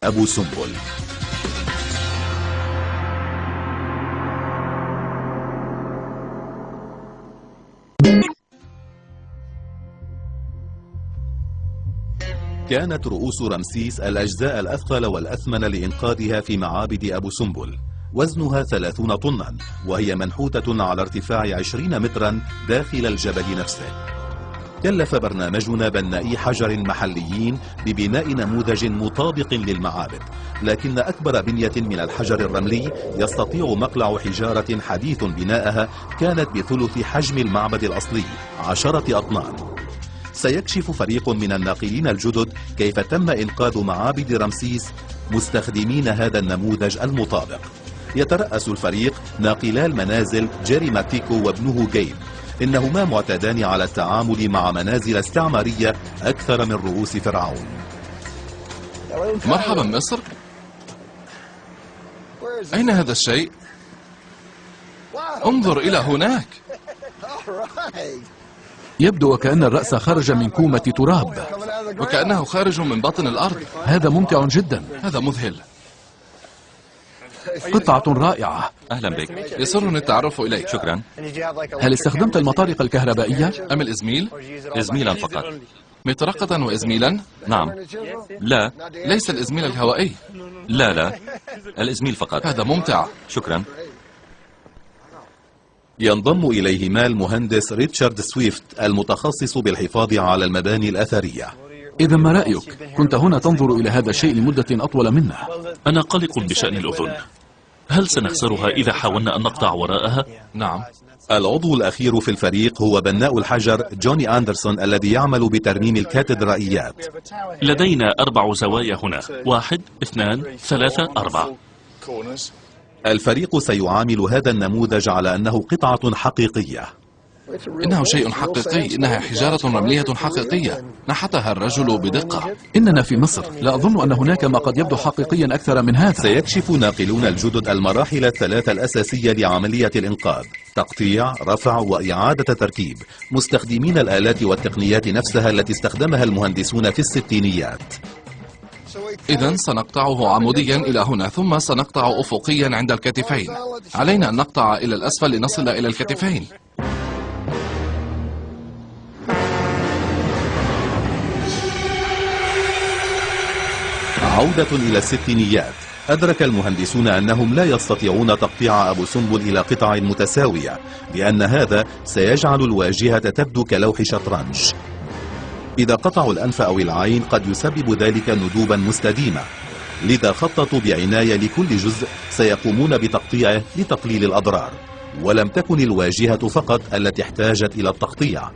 أبو سمبل. كانت رؤوس رمسيس الأجزاء الأثقل والأثمن لإنقاذها في معابد أبو سمبل، وزنها 30 طنا، وهي منحوتة على ارتفاع 20 مترا داخل الجبل نفسه. كلف برنامجنا بنائي حجر محليين ببناء نموذج مطابق للمعابد، لكن أكبر بنية من الحجر الرملي يستطيع مقلع حجارة حديث بناءها كانت بثلث حجم المعبد الأصلي 10 أطنان. سيكشف فريق من الناقلين الجدد كيف تم إنقاذ معابد رمسيس مستخدمين هذا النموذج المطابق. يترأس الفريق ناقلا المنازل جيري ماتيكو وابنه جيب، إنهما معتادان على التعامل مع منازل استعمارية أكثر من رؤوس فرعون. مرحبا مصر، أين هذا الشيء؟ انظر إلى هناك. يبدو وكأن الرأس خرج من كومة تراب، وكأنه خارج من باطن الأرض. هذا ممتع جدا. هذا مذهل. قطعة رائعة. أهلا بك. يسرني التعرف إليك. شكرا. هل استخدمت المطارق الكهربائية؟ أم الإزميل؟ إزميلا فقط. مطرقة وإزميلا؟ نعم. لا. ليس الإزميل الهوائي. لا، الإزميل فقط. هذا ممتع. شكرا. ينضم إليهما المهندس ريتشارد سويفت المتخصص بالحفاظ على المباني الأثرية. إذا ما رأيك؟ كنت هنا تنظر إلى هذا الشيء لمدة أطول منه. أنا قلق بشأن الأذن. هل سنخسرها إذا حاولنا أن نقطع وراءها؟ نعم. العضو الأخير في الفريق هو بناء الحجر جوني أندرسون الذي يعمل بترميم الكاتدرائيات. لدينا 4 زوايا هنا، 1 2 3 4. الفريق سيعامل هذا النموذج على أنه قطعة حقيقية. إنه شيء حقيقي. إنها حجارة رملية حقيقية نحتها الرجل بدقة. إننا في مصر، لا أظن أن هناك ما قد يبدو حقيقيا أكثر من هذا. سيكشف ناقلون الجدد المراحل الثلاثة الأساسية لعملية الإنقاذ: تقطيع، رفع، وإعادة تركيب، مستخدمين الآلات والتقنيات نفسها التي استخدمها المهندسون في الستينيات. إذن سنقطعه عموديا إلى هنا، ثم سنقطع أفقيا عند الكتفين. علينا أن نقطع إلى الأسفل لنصل إلى الكتفين. عودة إلى الستينيات، أدرك المهندسون أنهم لا يستطيعون تقطيع أبو سمبل إلى قطع متساوية، لأن هذا سيجعل الواجهة تبدو كلوح شطرنج. إذا قطعوا الأنف أو العين قد يسبب ذلك ندوبا مستديمة، لذا خططوا بعناية لكل جزء سيقومون بتقطيعه لتقليل الأضرار. ولم تكن الواجهة فقط التي احتاجت إلى التقطيع،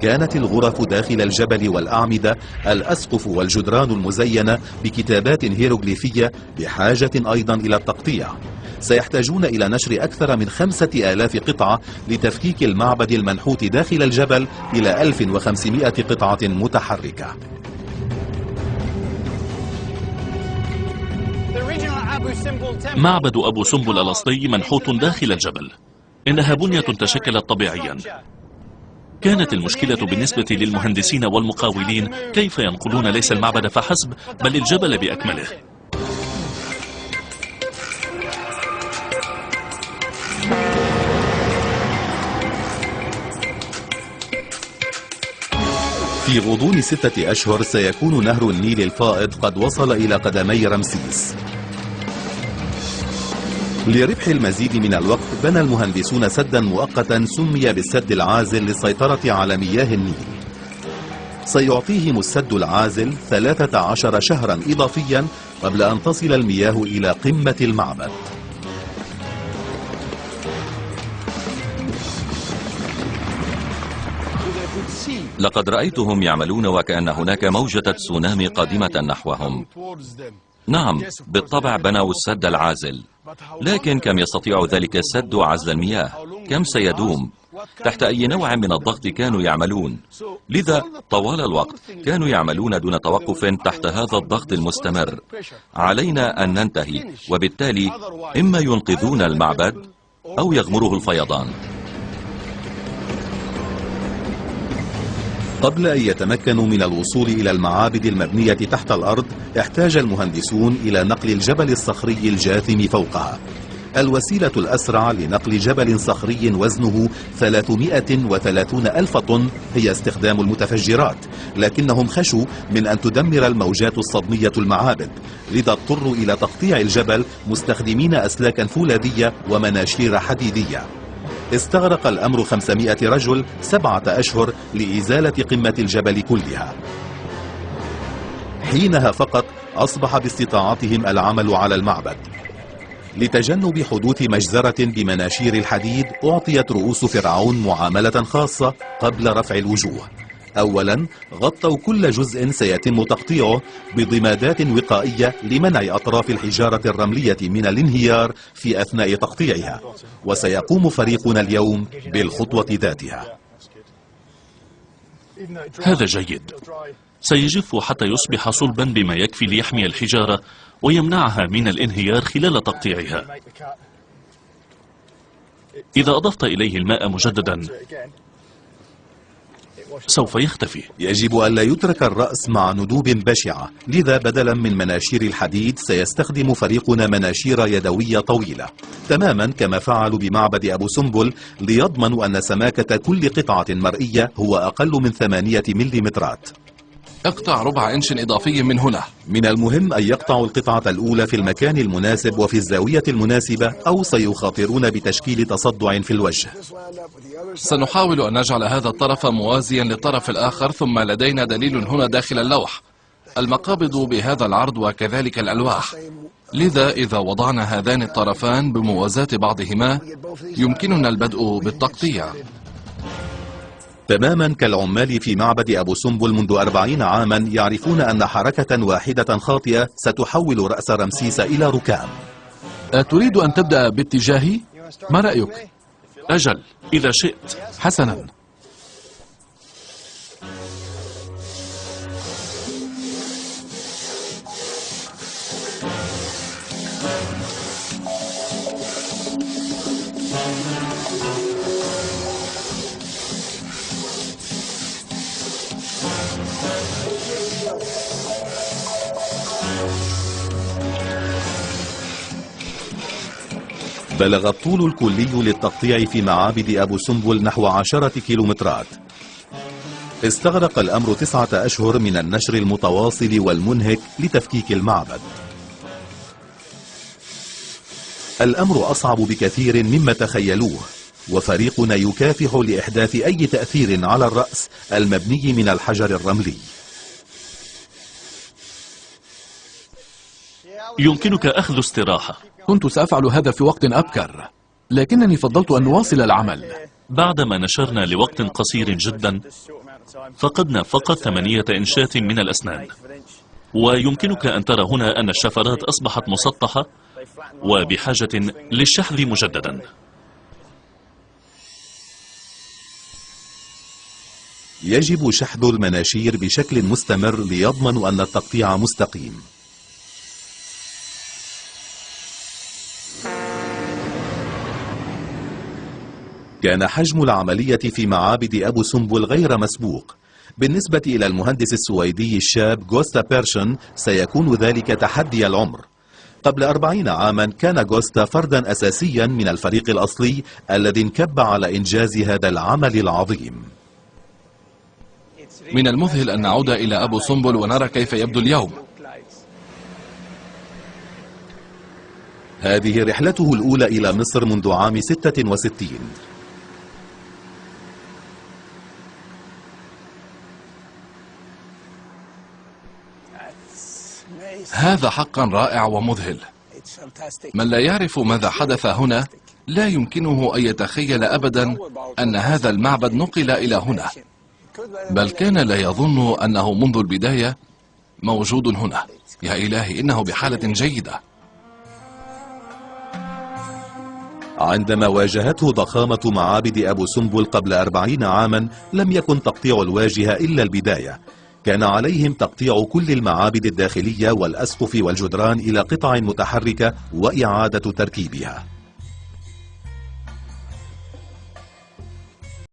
كانت الغرف داخل الجبل والأعمدة، الأسقف والجدران المزينة بكتابات هيروغليفية بحاجة أيضا إلى التقطيع. سيحتاجون إلى نشر أكثر من 5000 قطعة لتفكيك المعبد المنحوت داخل الجبل إلى 1500 قطعة متحركة. معبد أبو سمبل الأصلي منحوت داخل الجبل. إنها بنية تشكلت طبيعيا. كانت المشكلة بالنسبة للمهندسين والمقاولين كيف ينقلون ليس المعبد فحسب، بل الجبل بأكمله. في غضون 6 أشهر سيكون نهر النيل الفائض قد وصل إلى قدمي رمسيس. لربح المزيد من الوقت بنى المهندسون سدا مؤقتا سمي بالسد العازل للسيطرة على مياه النيل. سيعطيهم السد العازل 13 شهرا إضافيا قبل أن تصل المياه إلى قمة المعبد. لقد رأيتهم يعملون وكأن هناك موجة تسونامي قادمة نحوهم. نعم، بالطبع بنوا السد العازل، لكن كم يستطيع ذلك السد عزل المياه؟ كم سيدوم؟ تحت أي نوع من الضغط كانوا يعملون؟ لذا طوال الوقت كانوا يعملون دون توقف تحت هذا الضغط المستمر. علينا أن ننتهي، وبالتالي إما ينقذون المعبد أو يغمره الفيضان. قبل أن يتمكنوا من الوصول إلى المعابد المبنية تحت الأرض، احتاج المهندسون إلى نقل الجبل الصخري الجاثم فوقها. الوسيلة الأسرع لنقل جبل صخري وزنه 330 ألف طن هي استخدام المتفجرات، لكنهم خشوا من أن تدمر الموجات الصدمية المعابد، لذا اضطروا إلى تقطيع الجبل مستخدمين أسلاكا فولاذية ومناشير حديدية. استغرق الأمر 500 رجل 7 أشهر لإزالة قمة الجبل كلها. حينها فقط أصبح باستطاعتهم العمل على المعبد. لتجنب حدوث مجزرة بمناشير الحديد، أعطيت رؤوس فرعون معاملة خاصة قبل رفع الوجوه. أولا، غطوا كل جزء سيتم تقطيعه بضمادات وقائية لمنع أطراف الحجارة الرملية من الانهيار في أثناء تقطيعها، وسيقوم فريقنا اليوم بالخطوة ذاتها. هذا جيد. سيجف حتى يصبح صلبا بما يكفي ليحمي الحجارة ويمنعها من الانهيار خلال تقطيعها. إذا أضفت إليه الماء مجددا سوف يختفي. يجب ألا يترك الرأس مع ندوب بشعة، لذا بدلا من مناشير الحديد سيستخدم فريقنا مناشير يدوية طويلة، تماما كما فعلوا بمعبد أبو سمبل، ليضمنوا أن سماكة كل قطعة مرئية هو أقل من 8 مليمترات. اقطع ربع إنش إضافي من هنا. من المهم أن يقطعوا القطعة الأولى في المكان المناسب وفي الزاوية المناسبة، أو سيخاطرون بتشكيل تصدع في الوجه. سنحاول أن نجعل هذا الطرف موازيا للطرف الآخر، ثم لدينا دليل هنا داخل اللوح، المقابض بهذا العرض وكذلك الألواح. لذا إذا وضعنا هذان الطرفان بموازاة بعضهما يمكننا البدء بالتقطيع. تماما كالعمال في معبد أبو سمبل منذ 40 عاما، يعرفون أن حركة واحدة خاطئة ستحول رأس رمسيس إلى ركام. أتريد أن تبدأ باتجاهي؟ ما رأيك؟ أجل، إذا شئت. حسنا. بلغ الطول الكلي للتقطيع في معابد أبو سمبل نحو 10 كيلومترات. استغرق الأمر 9 أشهر من النشر المتواصل والمنهك لتفكيك المعبد. الأمر أصعب بكثير مما تخيلوه، وفريقنا يكافح لإحداث أي تأثير على الرأس المبني من الحجر الرملي. يمكنك أخذ استراحة. كنت سأفعل هذا في وقت أبكر، لكنني فضلت أن نواصل العمل. بعدما نشرنا لوقت قصير جدا، فقدنا فقط 8 إنشات من الأسنان، ويمكنك أن ترى هنا أن الشفرات أصبحت مسطحة وبحاجة للشحذ مجددا. يجب شحذ المناشير بشكل مستمر ليضمنوا أن التقطيع مستقيم. كان حجم العملية في معابد أبو سمبل غير مسبوق. بالنسبة إلى المهندس السويدي الشاب غوستا بيرشن سيكون ذلك تحدي العمر. قبل 40 عاما كان غوستا فردا أساسيا من الفريق الأصلي الذي انكب على إنجاز هذا العمل العظيم. من المذهل أن نعود إلى أبو سمبل ونرى كيف يبدو اليوم. هذه رحلته الأولى إلى مصر منذ عام 66. هذا حقا رائع ومذهل. من لا يعرف ماذا حدث هنا لا يمكنه أن يتخيل أبدا أن هذا المعبد نقل إلى هنا، بل كان لا يظن أنه منذ البداية موجود هنا. يا إلهي، إنه بحالة جيدة. عندما واجهته ضخامة معابد أبو سمبل قبل 40 عاما لم يكن تقطيع الواجهة إلا البداية. كان عليهم تقطيع كل المعابد الداخلية والأسقف والجدران إلى قطع متحركة وإعادة تركيبها.